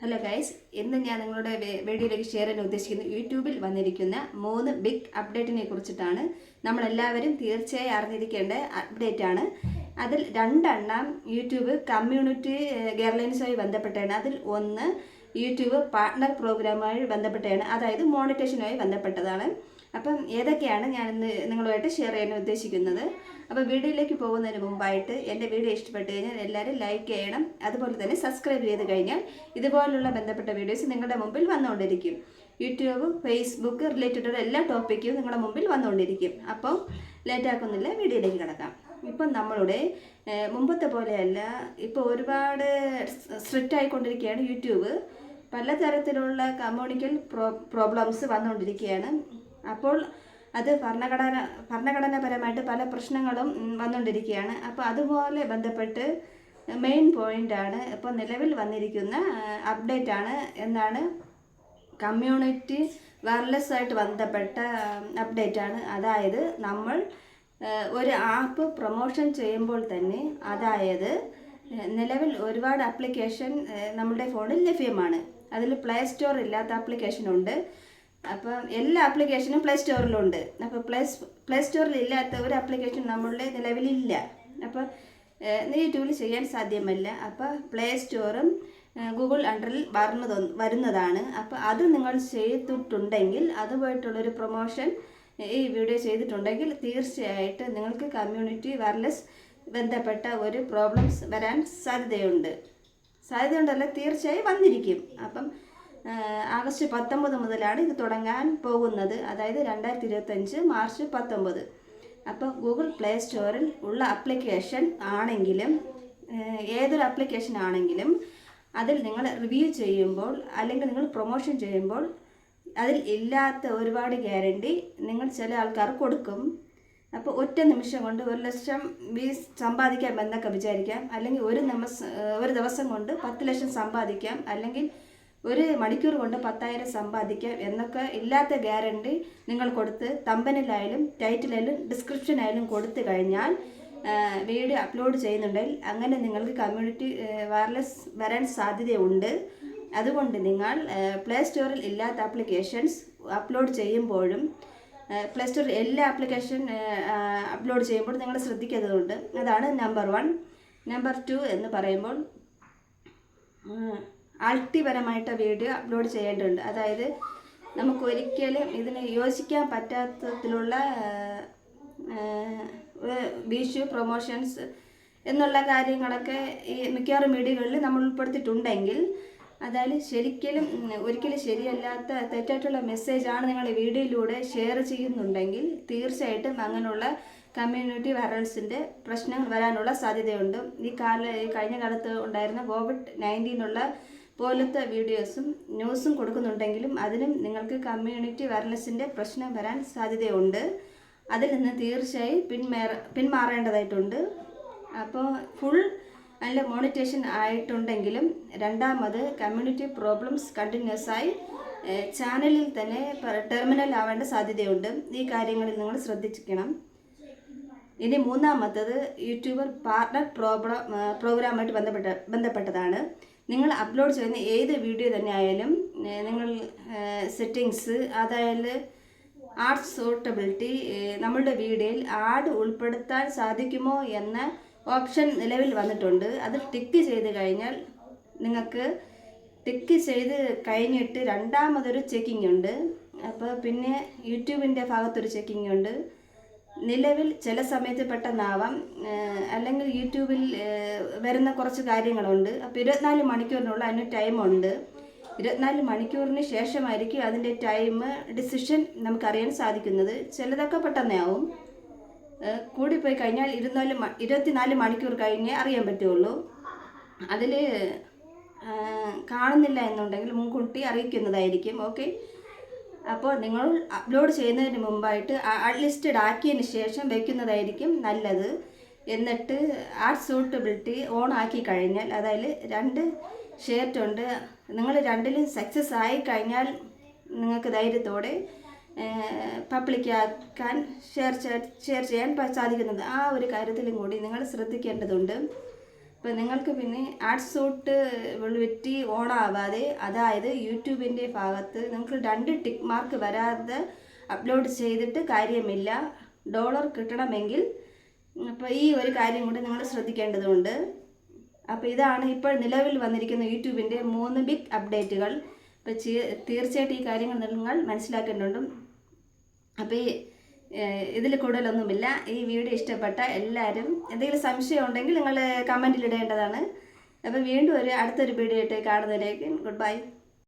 Hello guys, ഇന്ന് ഞാൻ നിങ്ങളുടെ വീഡിയോയിലേക്ക് ഷെയർ ചെയ്യാൻ ഉദ്ദേശിക്കുന്നത് യൂട്യൂബിൽ വന്നിരിക്കുന്ന 3 ബിഗ് അപ്ഡേറ്റിനെ കുറിച്ചിട്ടാണ്. നമ്മളെല്ലാവരും തീർച്ചയായും അറിഞ്ഞിരിക്കേണ്ട അപ്ഡേറ്റ് ആണ്. അതിൽ 2 എണ്ണം യൂട്യൂബ് കമ്മ്യൂണിറ്റി ഗൈഡ്ലൈൻസുമായി ബന്ധപ്പെട്ടാണ്. അതിൽ ഒന്ന് യൂട്യൂബ് പാർട്ട്ണർ പ്രോഗ്രാമുമായി ബന്ധപ്പെട്ടാണ്, അതായത് മോണിറ്റേഷനുമായി ബന്ധപ്പെട്ടതാണ്. അപ്പം ഏതൊക്കെയാണ് ഞാനിന്ന് നിങ്ങളുമായിട്ട് ഷെയർ ചെയ്യാൻ ഉദ്ദേശിക്കുന്നത്. അപ്പോൾ വീഡിയോയിലേക്ക് പോകുന്നതിന് മുമ്പായിട്ട് എൻ്റെ വീഡിയോ ഇഷ്ടപ്പെട്ട് കഴിഞ്ഞാൽ എല്ലാവരും ലൈക്ക് ചെയ്യണം. അതുപോലെ തന്നെ സബ്സ്ക്രൈബ് ചെയ്ത് കഴിഞ്ഞാൽ ഇതുപോലുള്ള ബന്ധപ്പെട്ട വീഡിയോസ് നിങ്ങളുടെ മുമ്പിൽ വന്നുകൊണ്ടിരിക്കും. യൂട്യൂബ്, ഫേസ്ബുക്ക് റിലേറ്റഡ് എല്ലാ ടോപ്പിക്കും നിങ്ങളുടെ മുമ്പിൽ വന്നുകൊണ്ടിരിക്കും. അപ്പോൾ ലേറ്റാക്കുന്നില്ല, വീഡിയോയിലേക്ക് കിടക്കാം. ഇപ്പം നമ്മളുടെ മുമ്പത്തെ പോലെയല്ല, ഇപ്പോൾ ഒരുപാട് സ്ട്രിക്റ്റ് ആയിക്കൊണ്ടിരിക്കുകയാണ് യൂട്യൂബ്. പലതരത്തിലുള്ള കമ്മ്യൂണിക്കൽ പ്രോബ്ലംസ് വന്നുകൊണ്ടിരിക്കുകയാണ്. അപ്പോൾ അത് ഭരണഘടനാപരമായിട്ട് പല പ്രശ്നങ്ങളും വന്നുകൊണ്ടിരിക്കുകയാണ്. അപ്പോൾ അതുപോലെ ബന്ധപ്പെട്ട് മെയിൻ പോയിൻ്റാണ് ഇപ്പോൾ നിലവിൽ വന്നിരിക്കുന്ന അപ്ഡേറ്റ് ആണ്. എന്നാണ് കമ്മ്യൂണിറ്റി വയർലെസ് ആയിട്ട് ബന്ധപ്പെട്ട അപ്ഡേറ്റ് ആണ്. അതായത് നമ്മൾ ഒരു ആപ്പ് പ്രൊമോഷൻ ചെയ്യുമ്പോൾ തന്നെ, അതായത് നിലവിൽ ഒരുപാട് ആപ്ലിക്കേഷൻ നമ്മുടെ ഫോണിൽ ലഭ്യമാണ്. അതിൽ പ്ലേ സ്റ്റോർ ഇല്ലാത്ത ആപ്ലിക്കേഷനുണ്ട്. അപ്പം എല്ലാ ആപ്ലിക്കേഷനും പ്ലേ സ്റ്റോറിലുണ്ട്. അപ്പോൾ പ്ലേ സ്റ്റോറിൽ ഇല്ലാത്ത ഒരു ആപ്ലിക്കേഷൻ നമ്മളുടെ നിലവിലില്ല. അപ്പോൾ യൂട്യൂബിൽ ചെയ്യാൻ സാധ്യമല്ല. അപ്പോൾ പ്ലേ സ്റ്റോറും ഗൂഗിൾ അണ്ടറിൽ വരുന്നതാണ്. അപ്പോൾ അത് നിങ്ങൾ ചെയ്തിട്ടുണ്ടെങ്കിൽ, അതുപോയിട്ടുള്ളൊരു പ്രൊമോഷൻ ഈ വീഡിയോ ചെയ്തിട്ടുണ്ടെങ്കിൽ തീർച്ചയായിട്ടും നിങ്ങൾക്ക് കമ്മ്യൂണിറ്റി വയർലെസ് ബന്ധപ്പെട്ട ഒരു പ്രോബ്ലംസ് വരാൻ സാധ്യതയുണ്ടല്ല, തീർച്ചയായും വന്നിരിക്കും. അപ്പം ആഗസ്റ്റ് 19 മുതലാണ് ഇത് തുടങ്ങാൻ പോകുന്നത്, അതായത് 2025 മാർച്ച് 19. അപ്പോൾ ഗൂഗിൾ പ്ലേ സ്റ്റോറിൽ ഉള്ള ആപ്ലിക്കേഷൻ ആണെങ്കിലും, ഏതൊരു ആപ്ലിക്കേഷൻ ആണെങ്കിലും, അതിൽ നിങ്ങൾ റിവ്യൂ ചെയ്യുമ്പോൾ അല്ലെങ്കിൽ നിങ്ങൾ പ്രൊമോഷൻ ചെയ്യുമ്പോൾ അതിൽ ഇല്ലാത്ത ഒരുപാട് ഗ്യാരണ്ടി നിങ്ങൾ ചില ആൾക്കാർ കൊടുക്കും. അപ്പോൾ ഒറ്റ നിമിഷം കൊണ്ട് 1,00,000 വ്യൂസ് സമ്പാദിക്കാം എന്നൊക്കെ വിചാരിക്കാം. അല്ലെങ്കിൽ ഒരു ദിവസം കൊണ്ട് 10 ലക്ഷം സമ്പാദിക്കാം, അല്ലെങ്കിൽ ഒരു മണിക്കൂർ കൊണ്ട് 10,000 സമ്പാദിക്കാം എന്നൊക്കെ ഇല്ലാത്ത ഗ്യാരണ്ടി നിങ്ങൾ കൊടുത്ത് തമ്പനിലായാലും ടൈറ്റിലായാലും ഡിസ്ക്രിപ്ഷനായാലും കൊടുത്തു കഴിഞ്ഞാൽ വീഡിയോ അപ്ലോഡ് ചെയ്യുന്നുണ്ടെങ്കിൽ അങ്ങനെ നിങ്ങൾക്ക് കമ്മ്യൂണിറ്റി വയർലെസ് വരാൻ സാധ്യതയുണ്ട്. അതുകൊണ്ട് നിങ്ങൾ പ്ലേ സ്റ്റോറിൽ ഇല്ലാത്ത ആപ്ലിക്കേഷൻസ് അപ്ലോഡ് ചെയ്യുമ്പോഴും, പ്ലേ സ്റ്റോറിൽ എല്ലാ ആപ്ലിക്കേഷൻ അപ്ലോഡ് ചെയ്യുമ്പോഴും നിങ്ങൾ ശ്രദ്ധിക്കേണ്ടതുണ്ട്. അതാണ് നമ്പർ 1. നമ്പർ 2 എന്ന് പറയുമ്പോൾ ആൾട്ടിപരമായിട്ട് വീഡിയോ അപ്ലോഡ് ചെയ്യേണ്ടതുണ്ട്. അതായത് നമുക്ക് ഒരിക്കലും ഇതിന് യോജിക്കാൻ പറ്റാത്തതിലുള്ള വിഷു പ്രൊമോഷൻസ് എന്നുള്ള കാര്യങ്ങളൊക്കെ ഈ മിക്കവാറും വീഡിയോകളിൽ നമ്മൾ ഉൾപ്പെടുത്തിയിട്ടുണ്ടെങ്കിൽ, അതായത് ഒരിക്കലും ശരിയല്ലാത്ത തെറ്റായിട്ടുള്ള മെസ്സേജാണ് നിങ്ങൾ ഈ വീഡിയോയിലൂടെ ഷെയർ ചെയ്യുന്നുണ്ടെങ്കിൽ തീർച്ചയായിട്ടും അങ്ങനെയുള്ള കമ്മ്യൂണിറ്റി വയർലെസിൻ്റെ പ്രശ്നങ്ങൾ വരാനുള്ള സാധ്യതയുണ്ട്. കഴിഞ്ഞ കാലത്ത് ഉണ്ടായിരുന്ന COVID-19 പോലത്തെ വീഡിയോസും ന്യൂസും കൊടുക്കുന്നുണ്ടെങ്കിലും അതിനും നിങ്ങൾക്ക് കമ്മ്യൂണിറ്റി വയർലെസിൻ്റെ പ്രശ്നം വരാൻ സാധ്യതയുണ്ട്. അതിൽ നിന്ന് തീർച്ചയായും പിന്മാറേണ്ടതായിട്ടുണ്ട്. അപ്പോൾ ഫുൾ നല്ല മോണിറ്റേഷൻ ആയിട്ടുണ്ടെങ്കിലും രണ്ടാമത് കമ്മ്യൂണിറ്റി പ്രോബ്ലംസ് കണ്ടിന്യൂസ് ആയി ചാനലിൽ തന്നെ ടെർമിനൽ ആവേണ്ട സാധ്യതയുണ്ട്. ഈ കാര്യങ്ങളിൽ നിങ്ങൾ ശ്രദ്ധിക്കണം. ഇനി മൂന്നാമത്തത് യൂട്യൂബർ പാർട്ട്ണർ പ്രോഗ്രാമായിട്ട് ബന്ധപ്പെട്ടതാണ്. നിങ്ങൾ അപ്ലോഡ് ചെയ്യുന്ന ഏത് വീഡിയോ തന്നെ ആയാലും നിങ്ങൾ സെറ്റിങ്സ്, അതായത് ആഡ് സൂട്ടബിലിറ്റി, നമ്മളുടെ വീഡിയോയിൽ ആഡ് ഉൾപ്പെടുത്താൻ സാധിക്കുമോ എന്ന ഓപ്ഷൻ നിലവിൽ വന്നിട്ടുണ്ട്. അത് ടിക്ക് ചെയ്ത് കഴിഞ്ഞാൽ നിങ്ങൾക്ക് ടിക്ക് ചെയ്ത് കഴിഞ്ഞിട്ട് രണ്ടാമതൊരു ചെക്കിംഗ് ഉണ്ട്. അപ്പോൾ പിന്നെ യൂട്യൂബിൻ്റെ ഭാഗത്തൊരു ചെക്കിംഗ് ഉണ്ട്. നിലവിൽ ചില സമയത്ത് പെട്ടെന്നാവാം, അല്ലെങ്കിൽ യൂട്യൂബിൽ വരുന്ന കുറച്ച് കാര്യങ്ങളുണ്ട്. അപ്പോൾ 24 മണിക്കൂറിനുള്ള അതിന് ടൈമുണ്ട്. 24 മണിക്കൂറിന് ശേഷമായിരിക്കും അതിൻ്റെ ഡിസിഷൻ നമുക്കറിയാൻ സാധിക്കുന്നത്. ചിലതൊക്കെ പെട്ടെന്നാവും. കൂടിപ്പോയി കഴിഞ്ഞാൽ 24 മണിക്കൂർ കഴിഞ്ഞേ അറിയാൻ പറ്റുള്ളൂ. അതിൽ കാണുന്നില്ല എന്നുണ്ടെങ്കിൽ മുൻകൂട്ടി അറിയിക്കുന്നതായിരിക്കും. ഓക്കെ, അപ്പോൾ നിങ്ങൾ അപ്ലോഡ് ചെയ്യുന്നതിന് മുമ്പായിട്ട് ലിസ്റ്റഡ് ആക്കിയതിന് ശേഷം വയ്ക്കുന്നതായിരിക്കും നല്ലത്. എന്നിട്ട് ആഡ് സൂട്ടബിലിറ്റി ഓൺ ആക്കി കഴിഞ്ഞാൽ, അതായത് 2 ഷെയർട്ട് ഉണ്ട്, നിങ്ങൾ 2ലും സക്സസ് ആയി കഴിഞ്ഞാൽ നിങ്ങൾക്ക് ധൈര്യത്തോടെ പബ്ലിക്കാക്കാൻ ഷെയർ ചെയ്യാൻ സാധിക്കുന്നത്. ആ ഒരു കാര്യത്തിലും കൂടി നിങ്ങൾ ശ്രദ്ധിക്കേണ്ടതുണ്ട്. ഇപ്പോൾ നിങ്ങൾക്ക് പിന്നെ ആഡ് സൂട്ട് വെളുവിറ്റി ഓണാവാതെ, അതായത് യൂട്യൂബിൻ്റെ ഭാഗത്ത് നിങ്ങൾക്ക് 2 ടിക്ക് മാർക്ക് വരാതെ അപ്ലോഡ് ചെയ്തിട്ട് കാര്യമില്ല. ഡോളർ കിട്ടണമെങ്കിൽ അപ്പോൾ ഈ ഒരു കാര്യം കൂടി നിങ്ങൾ ശ്രദ്ധിക്കേണ്ടതുണ്ട്. അപ്പോൾ ഇതാണ് ഇപ്പോൾ നിലവിൽ വന്നിരിക്കുന്ന യൂട്യൂബിൻ്റെ 3 ബിഗ് അപ്ഡേറ്റുകൾ. അപ്പോൾ തീർച്ചയായിട്ടും ഈ കാര്യങ്ങൾ നിങ്ങൾ മനസ്സിലാക്കേണ്ടതുണ്ട്. അപ്പോൾ ഇതിൽ കൂടുതലൊന്നുമില്ല. ഈ വീഡിയോ ഇഷ്ടപ്പെട്ട എല്ലാവരും എന്തെങ്കിലും സംശയം ഉണ്ടെങ്കിൽ നിങ്ങൾ കമൻറ്റിൽ ഇടേണ്ടതാണ്. അപ്പോൾ വീണ്ടും അടുത്തൊരു വീഡിയോ ആയിട്ട് കാണുന്നതിലേക്ക് ഗുഡ് ബൈ.